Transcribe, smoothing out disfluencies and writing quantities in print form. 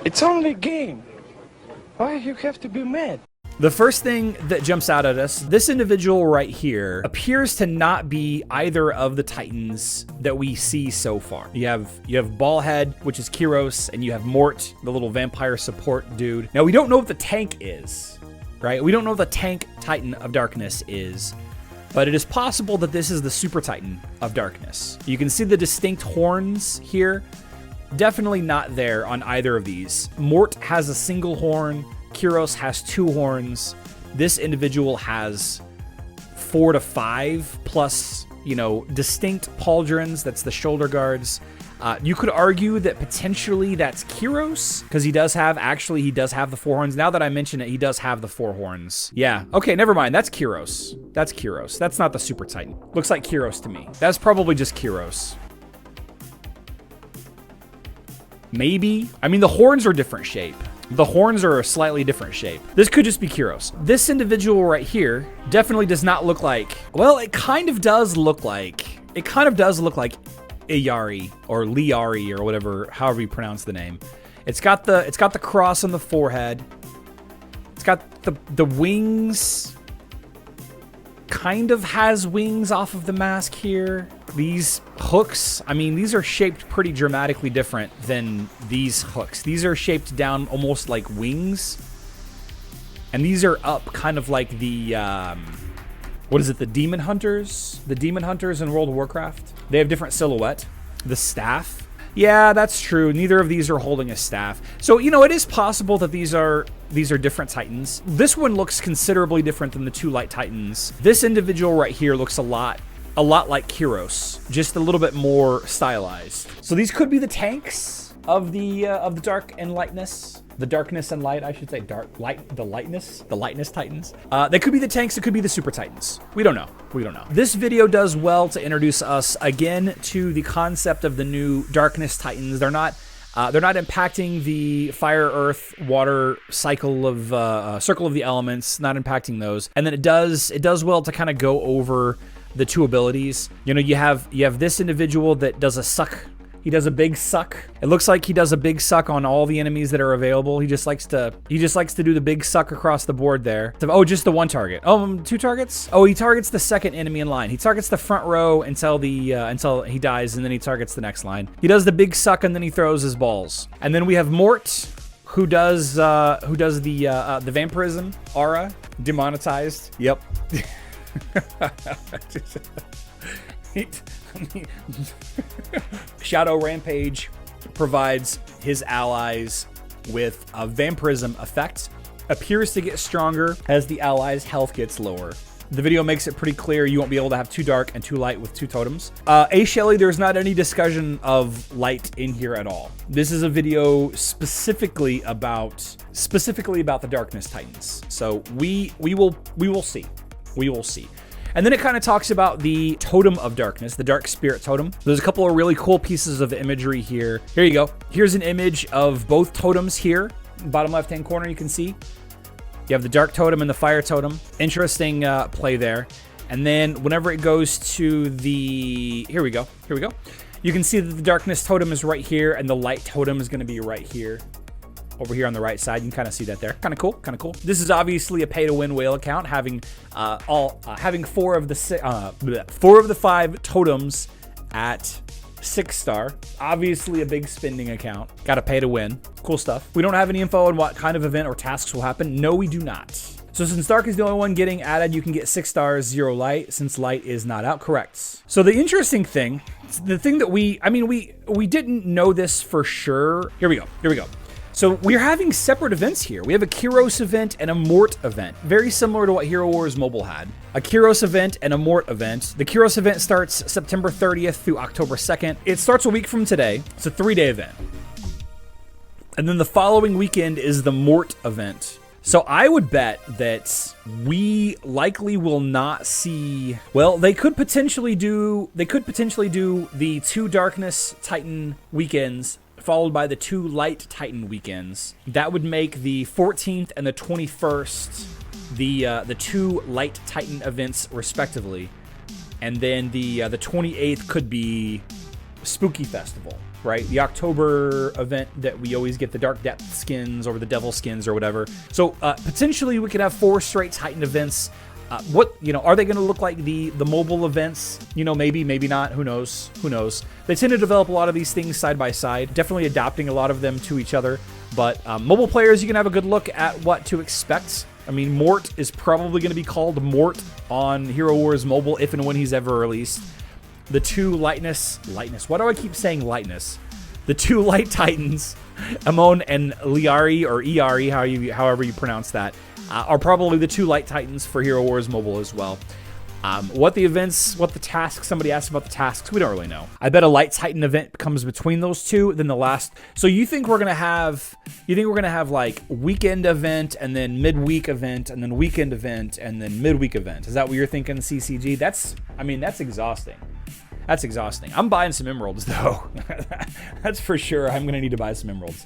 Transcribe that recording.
It's only a game. Why you have to be mad? The first thing that jumps out at us, this individual right here appears to not be either of the Titans that we see so far. You have Ballhead, which is Kyros, and you have Mort, the little vampire support dude. Now, we don't know what the tank is, right? We don't know what the tank Titan of Darkness is, but it is possible that this is the Super Titan of Darkness. You can see the distinct horns here. Definitely not there on either of these. Mort has a single horn. Kyros has 2 horns. This individual has 4 to 5 plus, you know, distinct pauldrons. That's the shoulder guards. You could argue that potentially that's Kyros, because he does have the 4 horns. Now that I mention it, he does have the 4 horns. Yeah, okay, never mind. That's Kyros. That's Kyros. That's not the Super Titan. Looks like Kyros to me. That's probably just Kyros. Maybe. I mean, the horns are different shape. The horns are a slightly different shape. This could just be Kyros. This individual right here definitely does not look like, well, it kind of does look like Iyari or Liari or whatever, however you pronounce the name. It's got the cross on the forehead. It's got the wings. Kind of has wings off of the mask here. These hooks, I mean, these are shaped pretty dramatically different than these hooks. These are shaped down almost like wings. And these are up kind of like the, what is it, the Demon Hunters? The Demon Hunters in World of Warcraft. They have different silhouette. The staff. Yeah, that's true. Neither of these are holding a staff. So, you know, it is possible that these are different Titans. This one looks considerably different than the 2 Light Titans. This individual right here looks a lot like Kyros, just a little bit more stylized. So these could be the tanks of the dark and lightness. The darkness and light, I should say, the lightness Titans. They could be the tanks, it could be the Super Titans. We don't know. This video does well to introduce us again to the concept of the new Darkness Titans. They're not impacting the fire, earth, water cycle of circle of the elements. Not impacting those. And then it does well to kind of go over the 2 abilities. You know, you have this individual that does a suck. He does a big suck. It looks like he does a big suck on all the enemies that are available. He just likes to do the big suck across the board there. Oh, just the 1 target. Oh, 2 targets? Oh, he targets the second enemy in line. He targets the front row until he dies, and then he targets the next line. He does the big suck, and then he throws his balls. And then we have Mort, who does the vampirism aura, demonetized. Yep. Shadow Rampage provides his allies with a vampirism effect. Appears to get stronger as the allies' health gets lower. The video makes it pretty clear you won't be able to have 2 dark and 2 light with 2 totems. Shelly, there's not any discussion of light in here at all. This is a video specifically about the Darkness Titans. So we will see. We will see. And then it kind of talks about the Totem of Darkness, the Dark Spirit Totem. There's a couple of really cool pieces of imagery here. Here you go. Here's an image of both totems here. Bottom left-hand corner, you can see. You have the Dark Totem and the Fire Totem. Interesting play there. And then whenever it goes to the... Here we go. You can see that the Darkness Totem is right here, and the Light Totem is going to be right here. Over here on the right side, you can kind of see that there. Kind of cool. This is obviously a pay-to-win whale account, having 4 of the 5 totems at 6-star. Obviously a big spending account. Got to pay to win. Cool stuff. We don't have any info on what kind of event or tasks will happen. No, we do not. So since Dark is the only one getting added, you can get 6 stars, 0 light, since light is not out. Correct. So the interesting thing, the thing that we didn't know this for sure. Here we go. So we're having separate events here. We have a Kyros event and a Mort event, very similar to what Hero Wars Mobile had. A Kyros event and a Mort event. The Kyros event starts September 30th through October 2nd. It starts a week from today. It's a 3-day event. And then the following weekend is the Mort event. So I would bet that we likely will not see, well, they could potentially do the 2 Darkness Titan weekends followed by the 2 Light Titan weekends. That would make the 14th and the 21st the 2 Light Titan events respectively. And then the 28th could be SpookyFestival. right? The October event that we always get the Dark Depth skins or the Devil skins or whatever. So potentially we could have 4 straight Titan events. What, you know, are they going to look like the mobile events? You know, maybe, maybe not. Who knows? Who knows? They tend to develop a lot of these things side by side, definitely adapting a lot of them to each other. But mobile players, you can have a good look at what to expect. I mean, Mort is probably going to be called Mort on Hero Wars Mobile if and when he's ever released. The 2 lightness. Why do I keep saying lightness? The 2 light titans, Amon and Liari, or Iari, however you pronounce that, are probably the 2 light titans for Hero Wars Mobile as well. What the events, what the tasks, somebody asked about the tasks, we don't really know. I bet a light titan event comes between those 2, then the last. So you think we're gonna have, like weekend event and then midweek event and then weekend event and then midweek event? Is that what you're thinking, CCG? That's exhausting. That's exhausting. I'm buying some emeralds though. That's for sure. I'm gonna need to buy some emeralds.